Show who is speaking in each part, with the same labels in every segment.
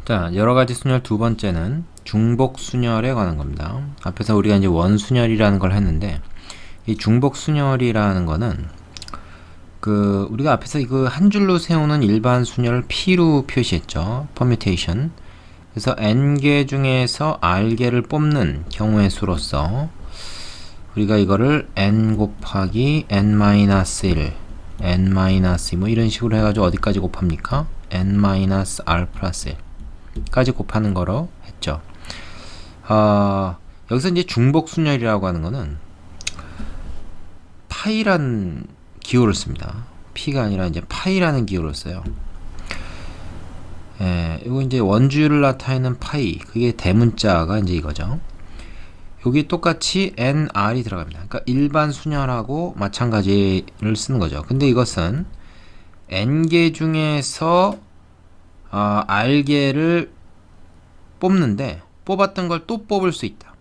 Speaker 1: 자, 여러 가지 순열 두 번째는 중복 순열에 관한 겁니다. 앞에서 우리가 이제 원순열이라는 걸 했는데, 이 중복 순열이라는 거는 우리가 앞에서 그 한 줄로 세우는 일반 순열을 P로 표시했죠. permutation. 그래서 n개 중에서 r개를 뽑는 경우의 수로서 우리가 이거를 n 곱하기 n-1, n-2 뭐 이런 식으로 해가지고 어디까지 곱합니까? n-r 플러스 1 까지 곱하는 거로 했죠. 여기서 이제 중복 순열이라고 하는 거는 파이란 기호를 씁니다. p가 아니라 이제 파이라는 기호를 써요. 이거 이제 원주율을 나타내는 파이, 그게 대문자가 이제 이거죠. 여기 똑같이 nr이 들어갑니다. 그러니까 일반 순열하고 마찬가지를 쓰는 거죠. 근데 이것은 n개 중에서 r개를 뽑는데 뽑았던 걸 또 뽑을 수 있다.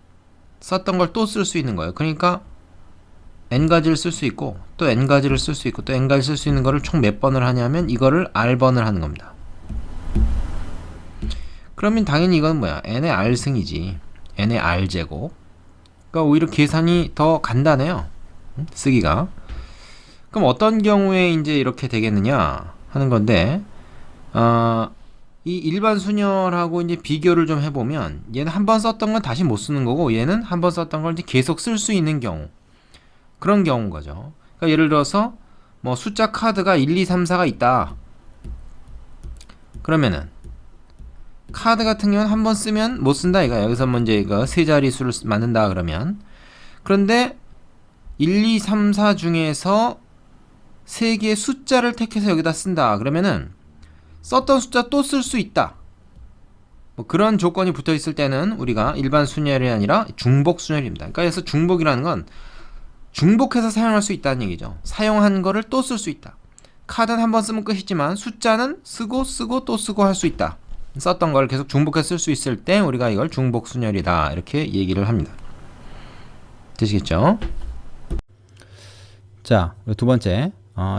Speaker 1: 썼던 걸 또 쓸 수 있는 거예요. 그러니까 n가지를 쓸 수 있고 또 n가지를 쓸 수 있고 또 n가지 쓸 수 있는 거를 총 몇 번을 하냐면 이거를 r번을 하는 겁니다. 그러면 당연히 이건 뭐야? n의 r승이지. n의 r제곱. 그러니까 오히려 계산이 더 간단해요. 쓰기가. 그럼 어떤 경우에 이제 이렇게 되겠느냐 하는 건데, 이 일반 순열하고 이제 비교를 좀 해보면 얘는 한 번 썼던 건 다시 못 쓰는 거고 얘는 한 번 썼던 걸 이제 계속 쓸 수 있는 경우, 그런 경우인 거죠. 그러니까 예를 들어서 뭐 숫자 카드가 1, 2, 3, 4가 있다. 그러면은 카드 같은 경우는 한 번 쓰면 못 쓴다 이거야. 여기서 먼저 이거 세 자릿수를 만든다 그러면, 그런데 1, 2, 3, 4 중에서 세 개의 숫자를 택해서 여기다 쓴다 그러면은 썼던 숫자 또 쓸 수 있다. 뭐 그런 조건이 붙어 있을 때는 우리가 일반 순열이 아니라 중복 순열입니다. 그러니까 그래서 중복이라는 건 중복해서 사용할 수 있다는 얘기죠. 사용한 거를 또 쓸 수 있다. 카드는 한 번 쓰면 끝이지만 숫자는 쓰고 또 쓰고 할 수 있다. 썼던 걸 계속 중복해서 쓸 수 있을 때 우리가 이걸 중복 순열이다 이렇게 얘기를 합니다. 되시겠죠? 자, 두 번째,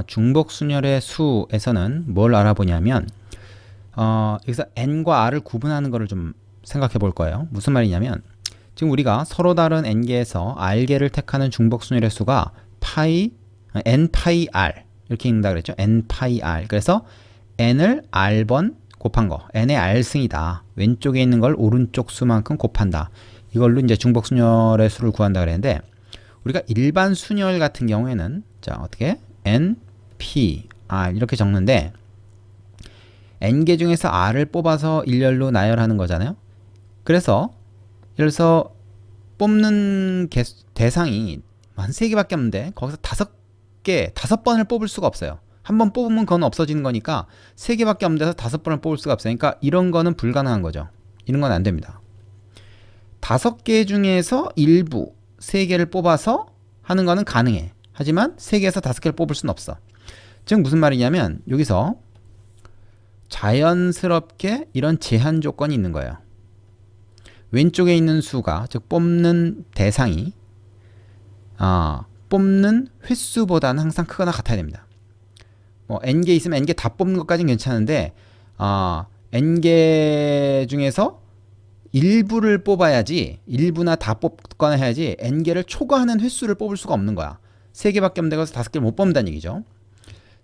Speaker 1: 중복 순열의 수에서는 뭘 알아보냐면 여기서 n과 r을 구분하는 거를 좀 생각해 볼 거예요. 무슨 말이냐면 지금 우리가 서로 다른 n개에서 r개를 택하는 중복 순열의 수가 n 파이 r 이렇게 읽는다 그랬죠. n 파이 r. 그래서 n을 r번 곱한 거, n의 r승이다. 왼쪽에 있는 걸 오른쪽 수만큼 곱한다. 이걸로 이제 중복 순열의 수를 구한다 그랬는데, 우리가 일반 순열 같은 경우에는 자, 어떻게 n p r 이렇게 적는데 n개 중에서 r을 뽑아서 일렬로 나열하는 거잖아요. 그래서 예를 들어서 뽑는 대상이 한 3개밖에 없는데 거기서 5번을 뽑을 수가 없어요. 한 번 뽑으면 그건 없어지는 거니까 3개밖에 없는 데서 5번을 뽑을 수가 없어요. 그러니까 이런 거는 불가능한 거죠. 이런 건 안 됩니다. 5개 중에서 일부 3개를 뽑아서 하는 거는 가능해. 하지만 3개에서 5개를 뽑을 수는 없어. 즉 무슨 말이냐면 여기서 자연스럽게 이런 제한 조건이 있는 거예요. 왼쪽에 있는 수가, 즉 뽑는 대상이 뽑는 횟수보다는 항상 크거나 같아야 됩니다. 뭐 n개 있으면 n개 다 뽑는 것까지는 괜찮은데 n개 중에서 일부를 뽑아야지, 일부나 다 뽑거나 해야지 n개를 초과하는 횟수를 뽑을 수가 없는 거야. 3개밖에 없는 데서 5개를 못 뽑는다는 얘기죠.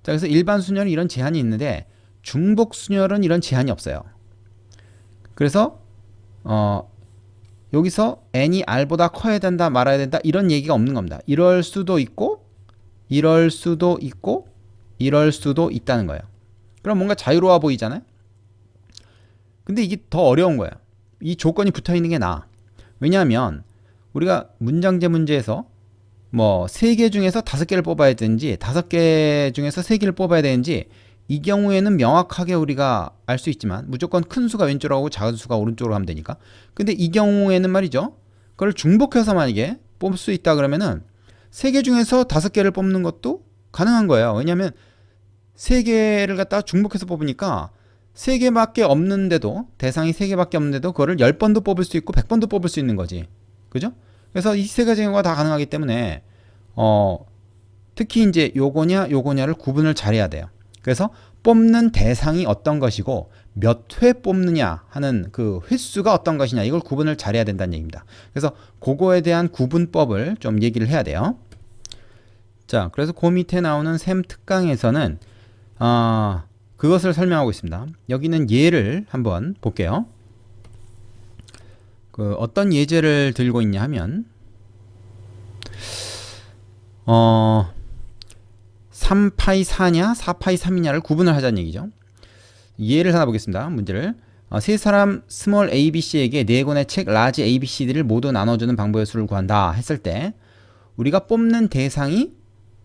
Speaker 1: 자, 그래서 일반 순열은 이런 제한이 있는데 중복 순열은 이런 제한이 없어요. 그래서 여기서 n이 r보다 커야 된다 말아야 된다 이런 얘기가 없는 겁니다. 이럴 수도 있고 이럴 수도 있고 이럴 수도 있다는 거예요. 그럼 뭔가 자유로워 보이잖아요. 근데 이게 더 어려운 거예요. 이 조건이 붙어 있는 게 나아. 왜냐하면 우리가 문장제 문제에서 뭐 3개 중에서 5개를 뽑아야 되는지 5개 중에서 3개를 뽑아야 되는지 이 경우에는 명확하게 우리가 알 수 있지만 무조건 큰 수가 왼쪽으로 하고 작은 수가 오른쪽으로 하면 되니까. 근데 이 경우에는 말이죠, 그걸 중복해서 만약에 뽑을 수 있다 그러면은 3개 중에서 5개를 뽑는 것도 가능한 거예요. 왜냐하면 3개를 갖다가 중복해서 뽑으니까 3개밖에 없는데도, 대상이 3개밖에 없는데도 그거를 10번도 뽑을 수 있고 100번도 뽑을 수 있는 거지. 그죠? 그래서 이 세 가지 경우가 다 가능하기 때문에 특히 이제 요거냐를 구분을 잘해야 돼요. 그래서 뽑는 대상이 어떤 것이고 몇 회 뽑느냐 하는 그 횟수가 어떤 것이냐 이걸 구분을 잘해야 된다는 얘기입니다. 그래서 그거에 대한 구분법을 좀 얘기를 해야 돼요. 자, 그래서 그 밑에 나오는 셈 특강에서는 그것을 설명하고 있습니다. 여기는 예를 한번 볼게요. 그 어떤 예제를 들고 있냐 하면 3파이 4냐 4파이 3이냐를 구분을 하자는 얘기죠. 예를 하나 보겠습니다. 문제를 세 사람 스몰 ABC에게 네 권의 책 라지 ABCD를 모두 나눠주는 방법의 수를 구한다 했을 때 우리가 뽑는 대상이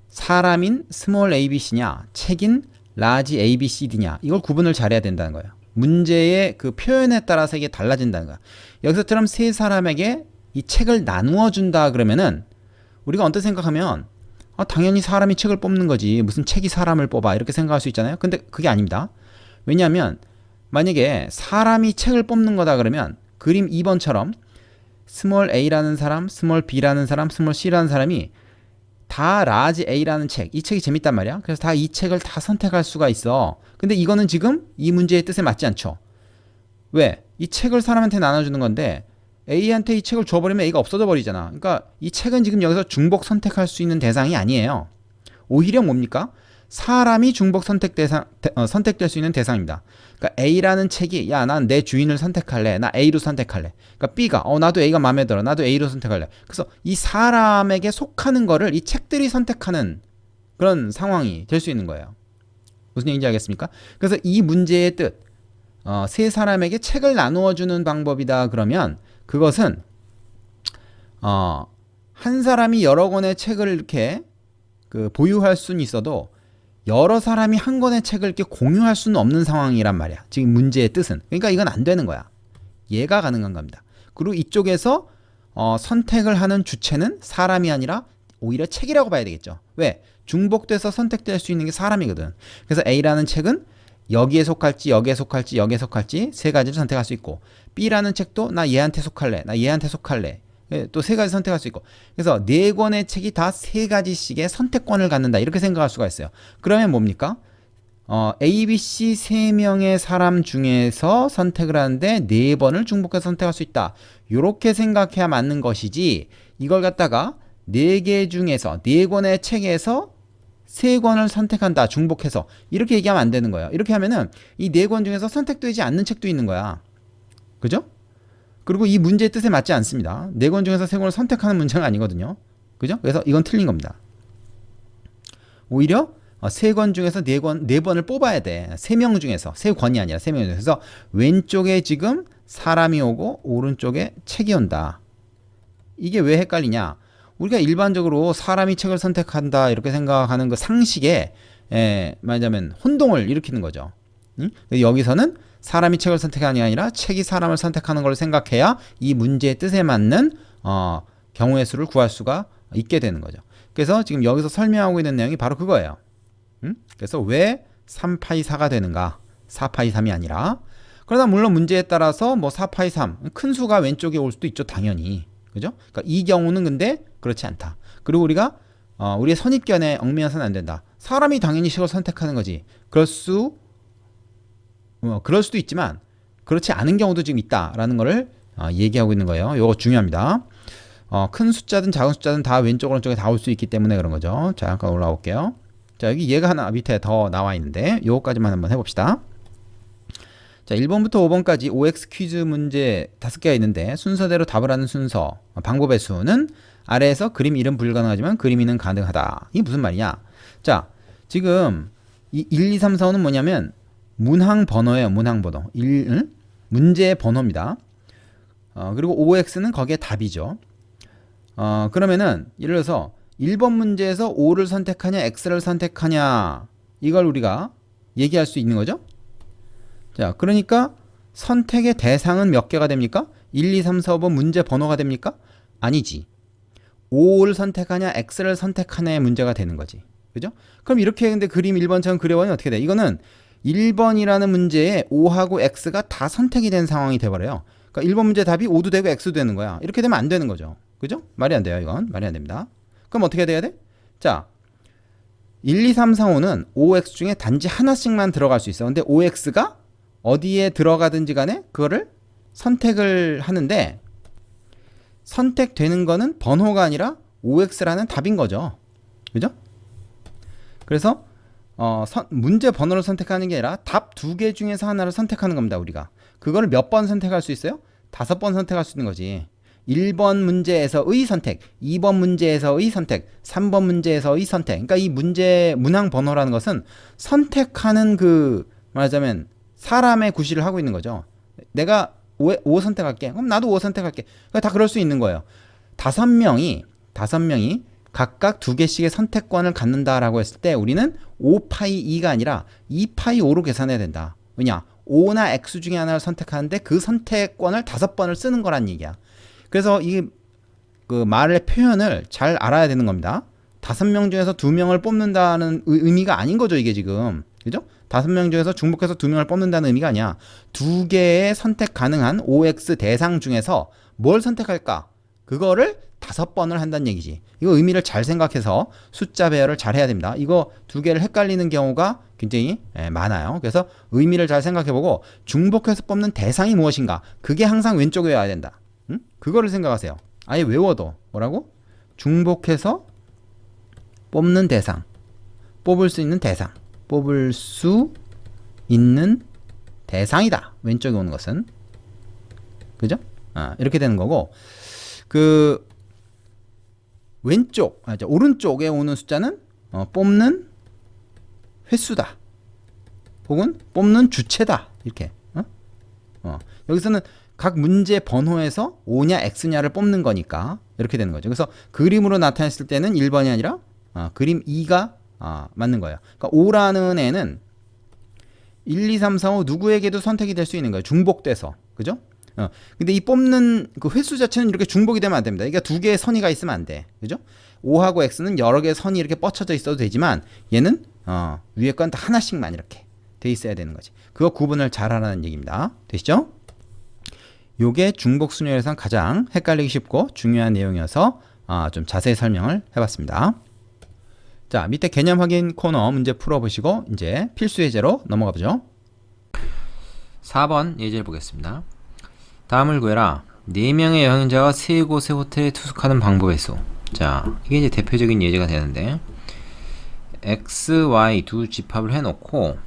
Speaker 1: 사람인 스몰 ABC냐 책인 라지 ABCD냐 이걸 구분을 잘해야 된다는 거예요. 문제의 그 표현에 따라서 이게 달라진다는 거야. 여기서처럼 세 사람에게 이 책을 나누어 준다 그러면은 우리가 언뜻 생각하면 당연히 사람이 책을 뽑는 거지 무슨 책이 사람을 뽑아 이렇게 생각할 수 있잖아요. 근데 그게 아닙니다. 왜냐하면 만약에 사람이 책을 뽑는 거다 그러면 그림 2번처럼 스몰 A라는 사람, 스몰 B라는 사람, 스몰 C라는 사람이 다 라지 A라는 책, 이 책이 재밌단 말이야. 그래서 다 이 책을 다 선택할 수가 있어. 근데 이거는 지금 이 문제의 뜻에 맞지 않죠. 왜? 이 책을 사람한테 나눠주는 건데 A한테 이 책을 줘버리면 A가 없어져 버리잖아. 그러니까 이 책은 지금 여기서 중복 선택할 수 있는 대상이 아니에요. 오히려 뭡니까? 사람이 중복 선택될 수 있는 대상입니다. 그러니까 A라는 책이 야, 난 내 주인을 선택할래. 나 A로 선택할래. 그러니까 B가 나도 A가 마음에 들어. 나도 A로 선택할래. 그래서 이 사람에게 속하는 거를 이 책들이 선택하는 그런 상황이 될 수 있는 거예요. 무슨 얘기인지 알겠습니까? 그래서 이 문제의 뜻, 세 사람에게 책을 나누어 주는 방법이다 그러면 그것은 한 사람이 여러 권의 책을 이렇게 보유할 수는 있어도 여러 사람이 한 권의 책을 이렇게 공유할 수는 없는 상황이란 말이야. 지금 문제의 뜻은. 그러니까 이건 안 되는 거야. 얘가 가능한 겁니다. 그리고 이쪽에서 선택을 하는 주체는 사람이 아니라 오히려 책이라고 봐야 되겠죠. 왜? 중복돼서 선택될 수 있는 게 사람이거든. 그래서 A라는 책은 여기에 속할지 여기에 속할지 여기에 속할지 세 가지를 선택할 수 있고 B라는 책도 나 얘한테 속할래. 나 얘한테 속할래. 또 세 가지 선택할 수 있고 그래서 네 권의 책이 다 세 가지씩의 선택권을 갖는다 이렇게 생각할 수가 있어요. 그러면 뭡니까? A, B, C 세 명의 사람 중에서 선택을 하는데 네 번을 중복해서 선택할 수 있다. 이렇게 생각해야 맞는 것이지 이걸 갖다가 네 개 중에서 네 권의 책에서 세 권을 선택한다 중복해서 이렇게 얘기하면 안 되는 거예요. 이렇게 하면은 이 네 권 중에서 선택되지 않는 책도 있는 거야. 그죠? 그리고 이 문제의 뜻에 맞지 않습니다. 네 권 중에서 세 권을 선택하는 문제가 아니거든요. 그죠? 그래서 이건 틀린 겁니다. 오히려 세 권 중에서 네 번을 뽑아야 돼. 세 명 중에서. 세 권이 아니라 세 명 중에서. 왼쪽에 지금 사람이 오고 오른쪽에 책이 온다. 이게 왜 헷갈리냐? 우리가 일반적으로 사람이 책을 선택한다 이렇게 생각하는 그 상식에 말하자면 혼동을 일으키는 거죠. 응? 여기서는 사람이 책을 선택하는 게 아니라 책이 사람을 선택하는 걸 생각해야 이 문제의 뜻에 맞는 경우의 수를 구할 수가 있게 되는 거죠. 그래서 지금 여기서 설명하고 있는 내용이 바로 그거예요. 그래서 왜 3파이 4가 되는가? 4파이 3이 아니라. 그러나 물론 문제에 따라서 뭐 4파이 3, 큰 수가 왼쪽에 올 수도 있죠. 당연히. 그죠? 그러니까 이 경우는 근데 그렇지 않다. 그리고 우리가 우리의 선입견에 얽매여서는 안 된다. 사람이 당연히 식을 선택하는 거지. 그럴 수도 있지만 그렇지 않은 경우도 지금 있다라는 거를 얘기하고 있는 거예요. 이거 중요합니다. 큰 숫자든 작은 숫자든 다 왼쪽 오른쪽에 다 올 수 있기 때문에 그런 거죠. 자, 잠깐 올라와 볼게요. 자, 여기 얘가 하나 밑에 더 나와 있는데 요거까지만 한번 해봅시다. 자, 1번부터 5번까지 OX 퀴즈 문제 5개가 있는데 순서대로 답을 하는 순서, 방법의 수는 아래에서 그림 이름 불가능하지만 그림 이름 가능하다. 이게 무슨 말이냐? 자, 지금 이 1, 2, 3, 4, 5는 뭐냐면 문항 번호예요. 문항 번호. 문제의 번호입니다. 그리고 OX는 거기에 답이죠. 그러면은 예를 들어서 1번 문제에서 5를 선택하냐 X를 선택하냐 이걸 우리가 얘기할 수 있는 거죠. 자, 그러니까 선택의 대상은 몇 개가 됩니까? 1, 2, 3, 4, 5번 문제 번호가 됩니까? 아니지. 5를 선택하냐 X를 선택하냐의 문제가 되는 거지. 그죠? 그럼 이렇게 근데 그림 1번처럼 그려보면 어떻게 돼? 이거는 1번이라는 문제에 5하고 X가 다 선택이 된 상황이 돼버려요. 그러니까 1번 문제 답이 5도 되고 X도 되는 거야. 이렇게 되면 안 되는 거죠. 그죠? 말이 안 돼요. 이건 말이 안 됩니다. 그럼 어떻게 돼야 돼? 자, 1, 2, 3, 4, 5는 OX 중에 단지 하나씩만 들어갈 수 있어. 근데 OX가 어디에 들어가든지 간에 그거를 선택을 하는데 선택되는 거는 번호가 아니라 OX라는 답인 거죠. 그죠? 그래서 문제 번호를 선택하는 게 아니라 답 두 개 중에서 하나를 선택하는 겁니다. 우리가 그거를 몇 번 선택할 수 있어요? 5번 선택할 수 있는 거지. 1번 문제에서의 선택, 2번 문제에서의 선택, 3번 문제에서의 선택. 그러니까 이 문항 번호라는 것은 선택하는 말하자면 사람의 구실을 하고 있는 거죠. 내가 5 선택할게. 그럼 나도 5 선택할게. 다 그럴 수 있는 거예요. 5명이 각각 2개씩의 선택권을 갖는다라고 했을 때 우리는 5파이 2가 아니라 2파이 5로 계산해야 된다. 왜냐? 5나 X 중에 하나를 선택하는데 그 선택권을 5번을 쓰는 거란 얘기야. 그래서 이 말의 표현을 잘 알아야 되는 겁니다. 5명 중에서 2명을 뽑는다는 의미가 아닌 거죠, 이게 지금. 그죠? 5명 중에서 중복해서 2명을 뽑는다는 의미가 아니야. 2개의 선택 가능한 OX 대상 중에서 뭘 선택할까? 그거를 5번을 한다는 얘기지. 이거 의미를 잘 생각해서 숫자 배열을 잘 해야 됩니다. 이거 2개를 헷갈리는 경우가 굉장히 많아요. 그래서 의미를 잘 생각해보고 중복해서 뽑는 대상이 무엇인가? 그게 항상 왼쪽에 와야 된다. 응? 그거를 생각하세요. 아예 외워도 뭐라고? 중복해서 뽑는 대상, 뽑을 수 있는 대상, 뽑을 수 있는 대상이다. 왼쪽에 오는 것은. 그죠? 이렇게 되는 거고 오른쪽에 오는 숫자는 뽑는 횟수다. 혹은 뽑는 주체다. 이렇게. 여기서는 각 문제 번호에서 O냐 X냐를 뽑는 거니까 이렇게 되는 거죠. 그래서 그림으로 나타냈을 때는 1번이 아니라 그림 2가 맞는 거예요. 그러니까 O라는 애는 1, 2, 3, 4, 5 누구에게도 선택이 될 수 있는 거예요. 중복돼서. 그죠? 근데 이 뽑는 그 횟수 자체는 이렇게 중복이 되면 안 됩니다. 그러니까 2개의 선의가 있으면 안 돼. 그죠? O하고 X는 여러 개의 선이 이렇게 뻗쳐져 있어도 되지만 얘는 위에 건 다 하나씩만 이렇게 돼 있어야 되는 거지. 그거 구분을 잘 하라는 얘기입니다. 되시죠? 요게 중복 순열에선 가장 헷갈리기 쉽고 중요한 내용이어서 좀 자세히 설명을 해봤습니다. 자, 밑에 개념 확인 코너 문제 풀어보시고 이제 필수 예제로 넘어가 보죠.
Speaker 2: 4번 예제를 보겠습니다. 다음을 구해라. 4명의 여행자가 3곳의 호텔에 투숙하는 방법의 수. 자, 이게 이제 대표적인 예제가 되는데 X, Y 두 집합을 해놓고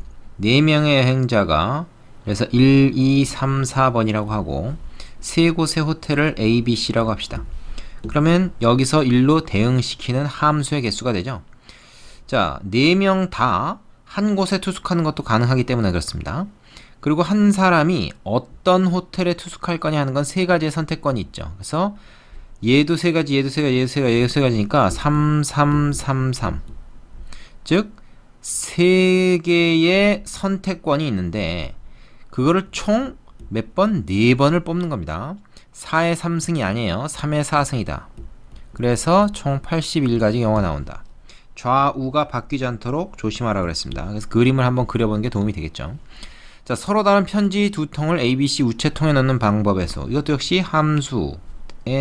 Speaker 2: 4명의 여행자가 그래서 1, 2, 3, 4번이라고 하고 3곳의 호텔을 A, B, C라고 합시다. 그러면 여기서 1로 대응시키는 함수의 개수가 되죠. 자, 4명 다 한 곳에 투숙하는 것도 가능하기 때문에 그렇습니다. 그리고 한 사람이 어떤 호텔에 투숙할 거냐 하는 건 3가지의 선택권이 있죠. 그래서 얘도 3가지, 얘도 3가지, 얘도 3가지, 얘도 3가지니까 3, 3, 3, 3. 즉 3개의 선택권이 있는데 그거를 총 몇 번? 4번을 뽑는 겁니다. 4의 3승이 아니에요. 3의 4승이다. 그래서 총 81가지 경우가 나온다. 좌우가 바뀌지 않도록 조심하라 그랬습니다. 그래서 그림을 한번 그려보는 게 도움이 되겠죠. 자, 서로 다른 편지 2통을 ABC 우체통에 넣는 방법에서 이것도 역시 함수의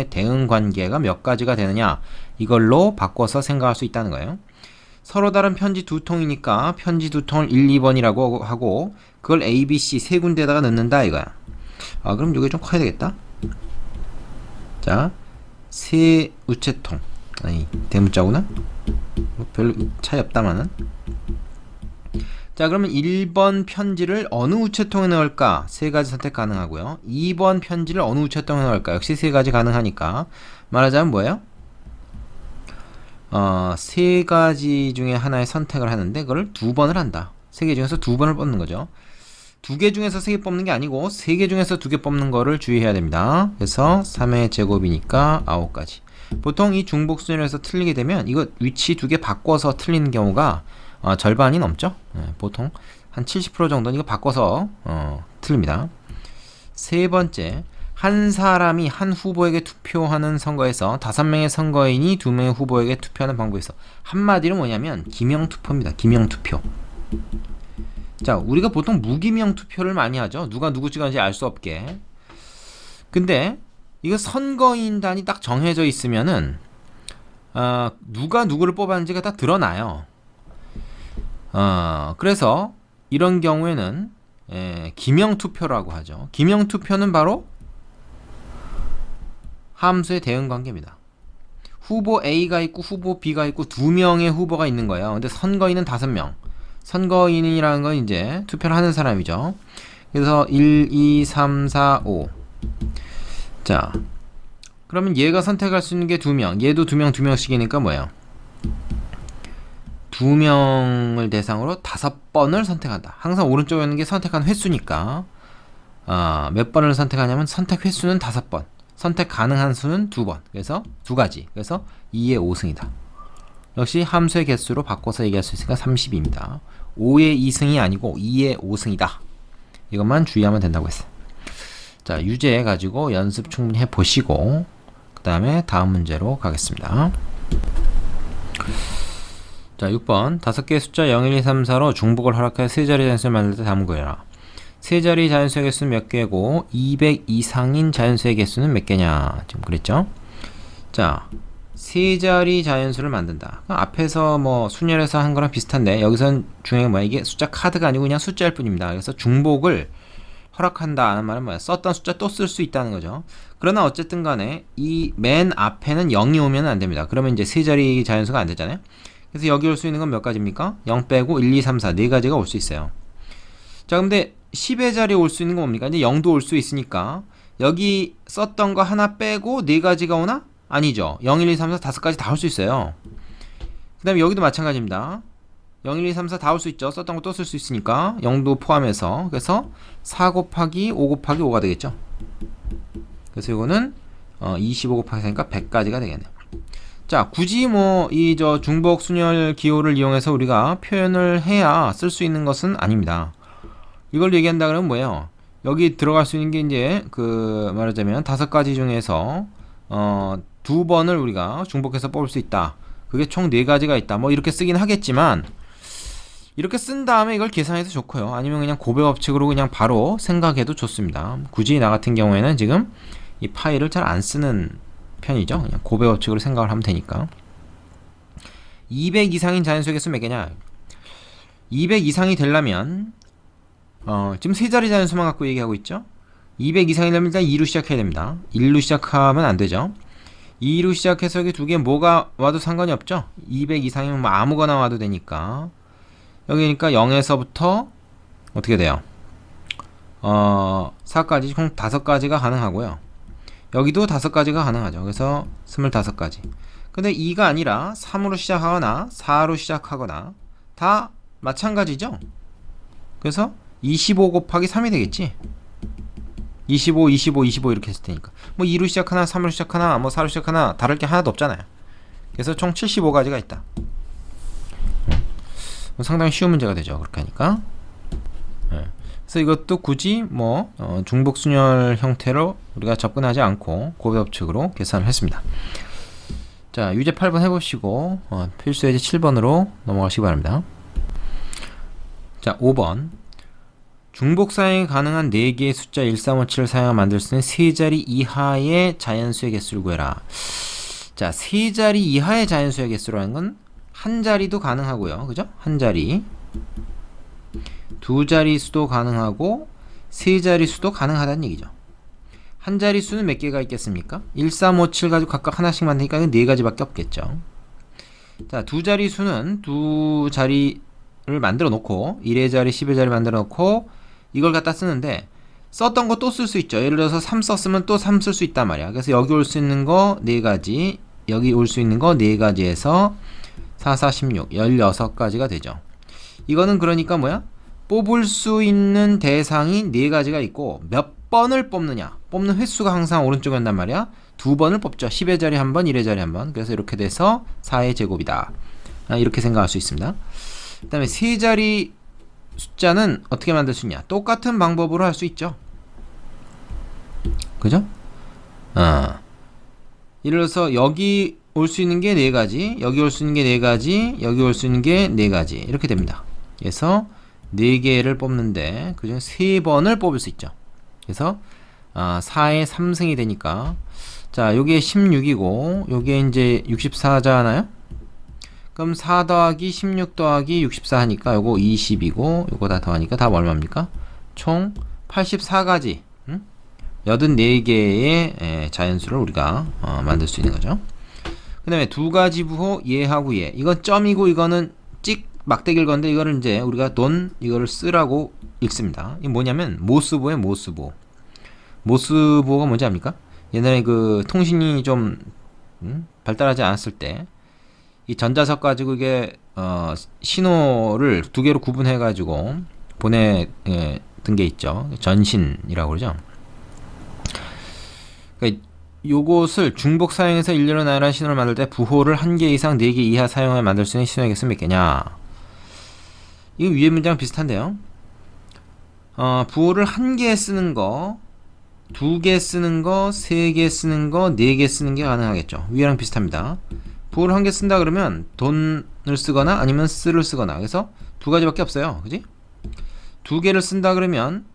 Speaker 2: 대응 관계가 몇 가지가 되느냐 이걸로 바꿔서 생각할 수 있다는 거예요. 서로 다른 편지 2통이니까 편지 2통을 1, 2번이라고 하고 그걸 ABC 3군데에다가 넣는다 이거야. 그럼 이게 좀 커야 되겠다. 자, 세 우체통. 아니, 대문자구나. 별 차이 없다마는. 자, 그러면 1번 편지를 어느 우체통에 넣을까? 3가지 선택 가능하고요. 2번 편지를 어느 우체통에 넣을까? 역시 3가지 가능하니까. 말하자면 뭐예요? 3가지 중에 하나의 선택을 하는데 그걸 2번을 한다. 3개 중에서 2번을 뽑는 거죠. 2개 중에서 3개 뽑는 게 아니고 3개 중에서 2개 뽑는 거를 주의해야 됩니다. 그래서 3의 제곱이니까 9가지. 보통 이 중복순열에서 틀리게 되면 이거 위치 2개 바꿔서 틀리는 경우가 절반이 넘죠. 보통 한 70% 정도는 이거 바꿔서 틀립니다. 세 번째, 한 사람이 한 후보에게 투표하는 선거에서 5명의 선거인이 2명의 후보에게 투표하는 방법이 있어. 한마디로 뭐냐면 기명투표입니다. 기명투표. 자, 우리가 보통 무기명 투표를 많이 하죠. 누가 누구 찍었는지 알 수 없게. 근데 이거 선거인단이 딱 정해져 있으면은 누가 누구를 뽑았는지가 다 드러나요. 그래서 이런 경우에는 기명투표라고 하죠. 기명투표는 바로 함수의 대응관계입니다. 후보 A가 있고 후보 B가 있고 두 명의 후보가 있는 거예요. 근데 선거인은 5명. 선거인이라는 건 이제 투표를 하는 사람이죠. 그래서 1, 2, 3, 4, 5. 자, 그러면 얘가 선택할 수 있는 게 2명. 얘도 2명, 2명씩이니까 뭐예요? 2명을 대상으로 5번을 선택한다. 항상 오른쪽에 있는 게 선택한 횟수니까 몇 번을 선택하냐면 선택 횟수는 5번. 선택 가능한 수는 2번. 그래서 2가지. 그래서 2의 5승이다. 역시 함수의 개수로 바꿔서 얘기할 수 있으니까 30입니다. 5의 2승이 아니고 2의 5승이다. 이것만 주의하면 된다고 했어요. 자, 유제 가지고 연습 충분히 해보시고 그 다음에 다음 문제로 가겠습니다. 자, 6번 5개의 숫자 0, 1, 2, 3, 4로 중복을 허락하여 세 자리 자연수를 만들 때 답을 구해라. 세 자리 자연수의 개수는 몇 개고 200 이상인 자연수의 개수는 몇 개냐 지금 그랬죠? 자, 세 자리 자연수를 만든다. 앞에서 뭐 순열에서 한 거랑 비슷한데 여기선 중요한 게 뭐야? 이게 숫자 카드가 아니고 그냥 숫자일 뿐입니다. 그래서 중복을 허락한다 는 말은 뭐야? 썼던 숫자 또 쓸 수 있다는 거죠. 그러나 어쨌든 간에 이 맨 앞에는 0이 오면 안 됩니다. 그러면 이제 세 자리 자연수가 안 되잖아요. 그래서 여기 올 수 있는 건 몇 가지입니까? 0 빼고 1, 2, 3, 4 네 가지가 올 수 있어요. 자, 근데 10의 자리에 올 수 있는 건 뭡니까? 이제 0도 올 수 있으니까 여기 썼던 거 하나 빼고 네 가지가 오나? 아니죠. 0, 1, 2, 3, 4 5가지 다 올 수 있어요. 그 다음에 여기도 마찬가지입니다. 0, 1, 2, 3, 4 다 올 수 있죠. 썼던 거 또 쓸 수 있으니까 0도 포함해서. 그래서 4 곱하기 5 곱하기 5가 되겠죠. 그래서 이거는 25 곱하기 4니까 100가지가 되겠네요. 자, 굳이 뭐 이 저 중복 순열 기호를 이용해서 우리가 표현을 해야 쓸 수 있는 것은 아닙니다. 이걸 얘기한다 그러면 뭐예요? 여기 들어갈 수 있는 게 이제 그 말하자면 5가지 중에서 2번을 우리가 중복해서 뽑을 수 있다. 그게 총 4가지가 있다. 뭐 이렇게 쓰긴 하겠지만 이렇게 쓴 다음에 이걸 계산해도 좋고요. 아니면 그냥 고배 법칙으로 그냥 바로 생각해도 좋습니다. 굳이 나 같은 경우에는 지금 이 파일을 잘 안 쓰는 편이죠. 그냥 고배 법칙으로 생각을 하면 되니까. 200 이상인 자연수의 개수 몇 개냐? 200 이상이 되려면 지금 세 자리 자연수만 갖고 얘기하고 있죠. 200 이상이려면 일단 2로 시작해야 됩니다. 1로 시작하면 안 되죠. 2로 시작해서 여기 두 개 뭐가 와도 상관이 없죠. 200 이상이면 뭐 아무거나 와도 되니까. 여기니까 0에서부터 어떻게 돼요? 4까지 총 5가지가 가능하고요. 여기도 5가지가 가능하죠. 그래서 25가지. 근데 2가 아니라 3으로 시작하거나 4로 시작하거나 다 마찬가지죠. 그래서 25 곱하기 3이 되겠지. 25, 25, 25 이렇게 했을 테니까. 뭐 2로 시작하나 3으로 시작하나 뭐 4로 시작하나 다를 게 하나도 없잖아요. 그래서 총 75가지가 있다. 상당히 쉬운 문제가 되죠. 그렇게 하니까. 그래서 이것도 굳이 뭐 중복순열 형태로 우리가 접근하지 않고 고배법칙으로 계산을 했습니다. 자, 유제 8번 해보시고 필수 예제 7번으로 넘어가시기 바랍니다. 자, 5번 중복 사용이 가능한 4개의 숫자 1357을 사용하여 만들 수 있는 3자리 이하의 자연수의 개수를 구해라. 자, 3자리 이하의 자연수의 개수라는 건 한 자리도 가능하고요. 그죠? 한 자리. 2자리 수도 가능하고 3자리 수도 가능하다는 얘기죠. 한 자리 수는 몇 개가 있겠습니까? 1357 가지고 각각 하나씩 만드니까 4가지밖에 없겠죠. 자, 2자리 수는 2자리를 만들어 놓고 1의 자리, 10의 자리 만들어 놓고 이걸 갖다 쓰는데 썼던 거 또 쓸 수 있죠. 예를 들어서 3 썼으면 또 3 쓸 수 있단 말이야. 그래서 여기 올 수 있는 거 4가지, 여기 올 수 있는 거 4가지에서 4, 4, 16, 16가지가 되죠. 이거는 그러니까 뭐야? 뽑을 수 있는 대상이 4가지가 있고 몇 번을 뽑느냐. 뽑는 횟수가 항상 오른쪽에 온단 말이야. 2번을 뽑죠. 10의 자리 1번, 1의 자리 1번. 그래서 이렇게 돼서 4의 제곱이다. 이렇게 생각할 수 있습니다. 그 다음에 3자리 숫자는 어떻게 만들 수 있냐. 똑같은 방법으로 할 수 있죠. 그죠? 예를 들어서 여기 올 수 있는 게 4가지, 여기 올 수 있는 게 4가지, 여기 올 수 있는 게 4가지 이렇게 됩니다. 그래서 4개를 뽑는데 그중에 3번을 뽑을 수 있죠. 그래서 4의 3승이 되니까 자, 요게 16이고 요게 이제 64잖아요. 그럼 4 더하기 16 더하기 64 하니까 요거 20이고 요거 다 더하니까 답 얼마입니까? 총 84가지 84개의 자연수를 우리가 만들 수 있는 거죠. 그 다음에 두 가지 부호 예하고 예. 이건 점이고 이거는 찍 막대기를 건데 이거를 이제 우리가 돈 이거를 쓰라고 읽습니다. 이게 뭐냐면 모스보예요. 모스보. 모스보가 뭔지 압니까? 옛날에 그 통신이 좀 발달하지 않았을 때 이 전자석 가지고 이게 신호를 두 개로 구분해 가지고 보내던 게 있죠. 전신이라고 그러죠. 그러니까 요것을 중복 사용해서 일렬로 나열한 신호를 만들 때 부호를 1개 이상 4개 이하 사용하여 만들 수 있는 신호의 개수는 몇 개냐? 이거 위에 문장 비슷한데요. 부호를 1개 쓰는 거, 2개 쓰는 거, 3개 쓰는 거, 4개 쓰는 게 가능하겠죠. 위랑 비슷합니다. 부호를 1개 쓴다 그러면 돈을 쓰거나 아니면 쓰를 쓰거나. 그래서 두 가지밖에 없어요. 그지? 2개를 쓴다 그러면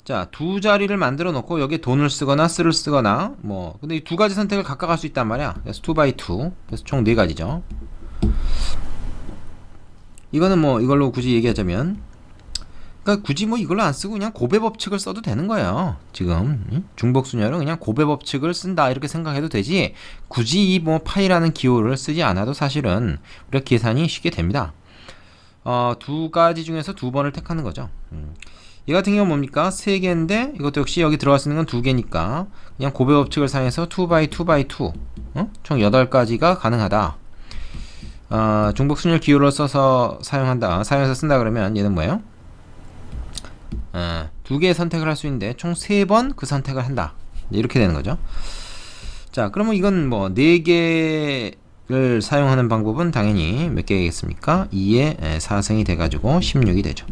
Speaker 2: 자, 두 자리를 만들어 놓고 여기에 돈을 쓰거나 쓰를 쓰거나 뭐 근데 이 두 가지 선택을 각각 할 수 있단 말이야. 그래서 2x2. 그래서 총 4가지죠. 이거는 뭐 이걸로 굳이 얘기하자면 그러니까 굳이 뭐 이걸로 안 쓰고 그냥 곱의 법칙을 써도 되는 거예요. 지금 중복순열은 그냥 곱의 법칙을 쓴다 이렇게 생각해도 되지 굳이 이 뭐 파이라는 기호를 쓰지 않아도 사실은 우리가 계산이 쉽게 됩니다. 두 가지 중에서 2번을 택하는 거죠. 이 같은 경우는 뭡니까? 3개인데 이것도 역시 여기 들어갈 수 있는 건 2개니까 그냥 곱의 법칙을 사용해서 2x2x2 총 8가지가 가능하다. 중복순열 기호를 써서 사용해서 쓴다 그러면 얘는 뭐예요? 2개의 선택을 할 수 있는데 총 3번 그 선택을 한다. 이렇게 되는 거죠. 자, 그러면 이건 뭐 4개를 사용하는 방법은 당연히 몇 개겠습니까? 2의 4승이 돼가지고 16이 되죠.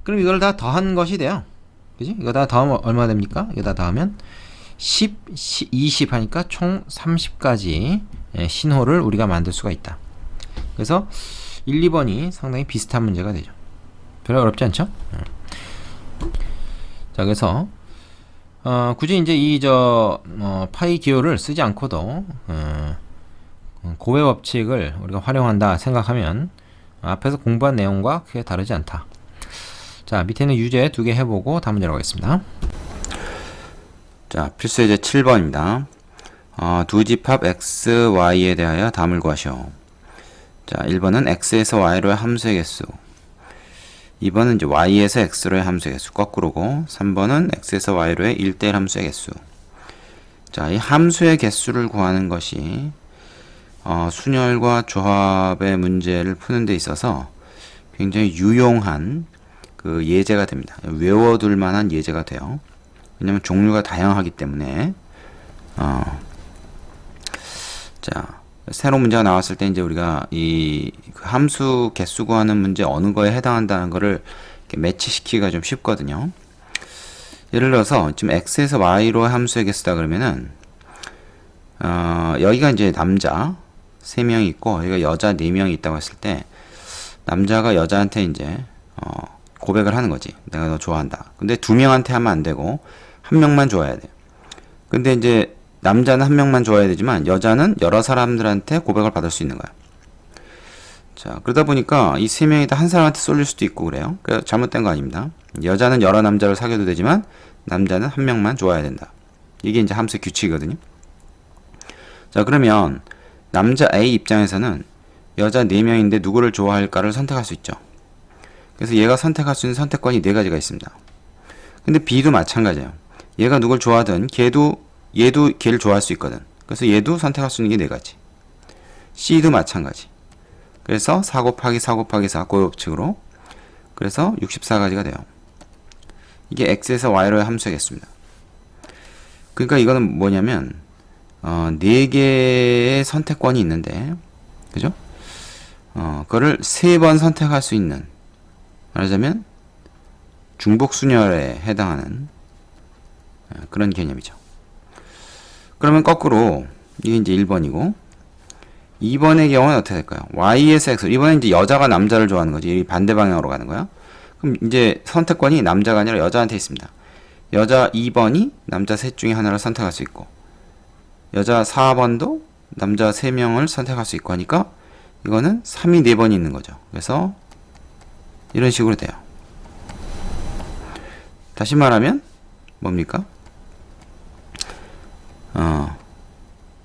Speaker 2: 그럼 이걸 다 더한 것이 돼요. 그지? 이거 다 더하면 얼마 됩니까? 이거 다 더하면 10, 20 하니까 총 30가지 신호를 우리가 만들 수가 있다. 그래서 1, 2번이 상당히 비슷한 문제가 되죠. 별로 어렵지 않죠? 자, 그래서 굳이 이제 파이 기호를 쓰지 않고도 곱의 법칙을 우리가 활용한다 생각하면 앞에서 공부한 내용과 크게 다르지 않다. 자, 밑에는 유제 2개 해보고 다음 문제로 가겠습니다.
Speaker 3: 자, 필수 예제 7번입니다. 두 집합 x, y에 대하여 답을 구하시오. 자, 1번은 x에서 y로의 함수의 개수, 2번은 이제 y에서 x로의 함수의 개수, 거꾸로고 3번은 x에서 y로의 1대1 함수의 개수. 자, 이 함수의 개수를 구하는 것이 순열과 조합의 문제를 푸는 데 있어서 굉장히 유용한 그 예제가 됩니다. 외워둘 만한 예제가 돼요. 왜냐면 종류가 다양하기 때문에. 자, 새로운 문제가 나왔을 때 이제 우리가 이 함수 개수 구하는 문제 어느 거에 해당한다는 거를 이렇게 매치시키기가 좀 쉽거든요. 예를 들어서 지금 x에서 y로 함수의 개수다 그러면은 여기가 이제 남자 3명이 있고 여기가 여자 4명이 있다고 했을 때 남자가 여자한테 이제 고백을 하는 거지. 내가 너 좋아한다. 근데 2명한테 하면 안 되고 1명만 좋아해야 돼. 근데 이제 남자는 1명만 좋아해야 되지만 여자는 여러 사람들한테 고백을 받을 수 있는 거야. 자, 그러다 보니까 이 3명이 다 한 사람한테 쏠릴 수도 있고 그래요. 그러니까 잘못된 거 아닙니다. 여자는 여러 남자를 사귀어도 되지만 남자는 1명만 좋아해야 된다. 이게 이제 함수의 규칙이거든요. 자, 그러면 남자 A 입장에서는 여자 4명인데 누구를 좋아할까를 선택할 수 있죠. 그래서 얘가 선택할 수 있는 선택권이 4가지가 있습니다. 근데 B도 마찬가지예요. 얘가 누굴 좋아하든 얘도 걔를 좋아할 수 있거든. 그래서 얘도 선택할 수 있는 게 4가지. C도 마찬가지. 그래서 4 곱하기 4 곱하기 4 고법칙으로 그래서 64가지가 돼요. 이게 x에서 y로의 함수의 개수입니다. 그러니까 이거는 뭐냐면 4개의 선택권이 있는데 그죠? 그거를 3번 선택할 수 있는, 말하자면 중복순열에 해당하는 그런 개념이죠. 그러면 거꾸로 이게 이제 1번이고 2번의 경우는 어떻게 될까요? y에서 x, 이번엔 이제 여자가 남자를 좋아하는 거지. 반대 방향으로 가는 거야. 그럼 이제 선택권이 남자가 아니라 여자한테 있습니다. 여자 2번이 남자 셋 중에 하나를 선택할 수 있고 여자 4번도 남자 3명을 선택할 수 있고 하니까 이거는 3이 4번이 있는 거죠. 그래서 이런 식으로 돼요. 다시 말하면 뭡니까?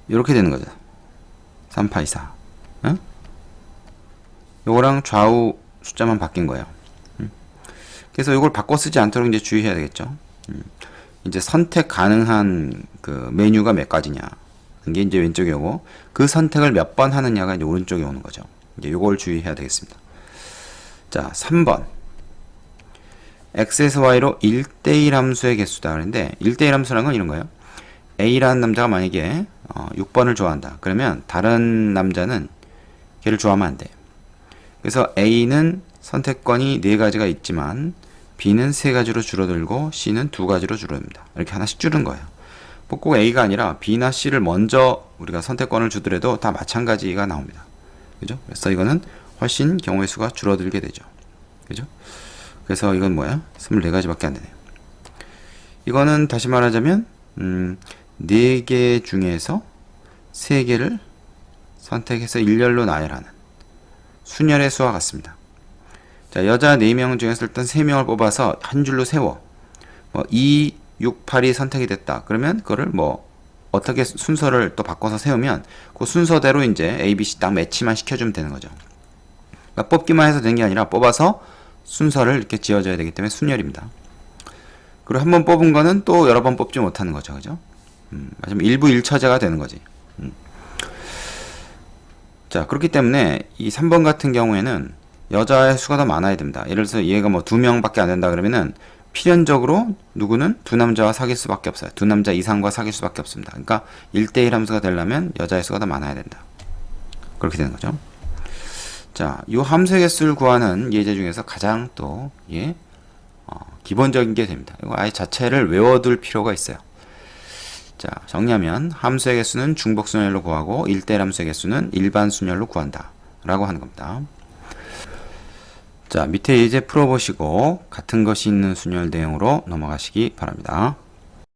Speaker 3: 이렇게 되는 거죠. 3824. 어? 요거랑 좌우 숫자만 바뀐 거예요. 그래서 이걸 바꿔 쓰지 않도록 이제 주의해야 되겠죠. 이제 선택 가능한 그 메뉴가 몇 가지냐. 이게 이제 왼쪽에 오고, 그 선택을 몇 번 하느냐가 이제 오른쪽에 오는 거죠. 이제 요걸 주의해야 되겠습니다. 자, 3번. x에서 y로 1대1 함수의 개수다. 그런데 1대1 함수라는 건 이런 거예요. A라는 남자가 만약에 6번을 좋아한다. 그러면 다른 남자는 걔를 좋아하면 안 돼. 그래서 A는 선택권이 4가지가 있지만 B는 3가지로 줄어들고 C는 2가지로 줄어듭니다. 이렇게 하나씩 줄은 거예요. 꼭 A가 아니라 B나 C를 먼저 우리가 선택권을 주더라도 다 마찬가지가 나옵니다. 그죠? 그래서 이거는 훨씬 경우의 수가 줄어들게 되죠. 그죠? 그래서 이건 뭐야? 24가지밖에 안 되네요. 이거는 다시 말하자면 4개 중에서 3개를 선택해서 일렬로 나열하는 순열의 수와 같습니다. 자, 여자 4명 중에서 일단 3명을 뽑아서 한 줄로 세워. 2, 6, 8이 선택이 됐다. 그러면 그거를 어떻게 순서를 또 바꿔서 세우면 그 순서대로 이제 A, B, C 딱 매치만 시켜주면 되는 거죠. 그러니까 뽑기만 해서 되는 게 아니라 뽑아서 순서를 이렇게 지어줘야 되기 때문에 순열입니다. 그리고 한 번 뽑은 거는 또 여러 번 뽑지 못하는 거죠. 그죠? 마지막 일부 일처제가 되는 거지. 자, 그렇기 때문에 이 3번 같은 경우에는 여자의 수가 더 많아야 됩니다. 예를 들어서 얘가 2명밖에 안 된다 그러면은 필연적으로 누구는 두 남자와 사귈 수밖에 없어요. 두 남자 이상과 사귈 수밖에 없습니다. 그러니까 1대1 함수가 되려면 여자의 수가 더 많아야 된다. 그렇게 되는 거죠. 자, 이 함수의 개수를 구하는 예제 중에서 가장 또 기본적인 게 됩니다. 이거 아예 자체를 외워둘 필요가 있어요. 자, 정리하면 함수의 개수는 중복 순열로 구하고 1대1 함수의 개수는 일반 순열로 구한다 라고 하는 겁니다. 자, 밑에 예제 풀어보시고 같은 것이 있는 순열 내용으로 넘어가시기 바랍니다.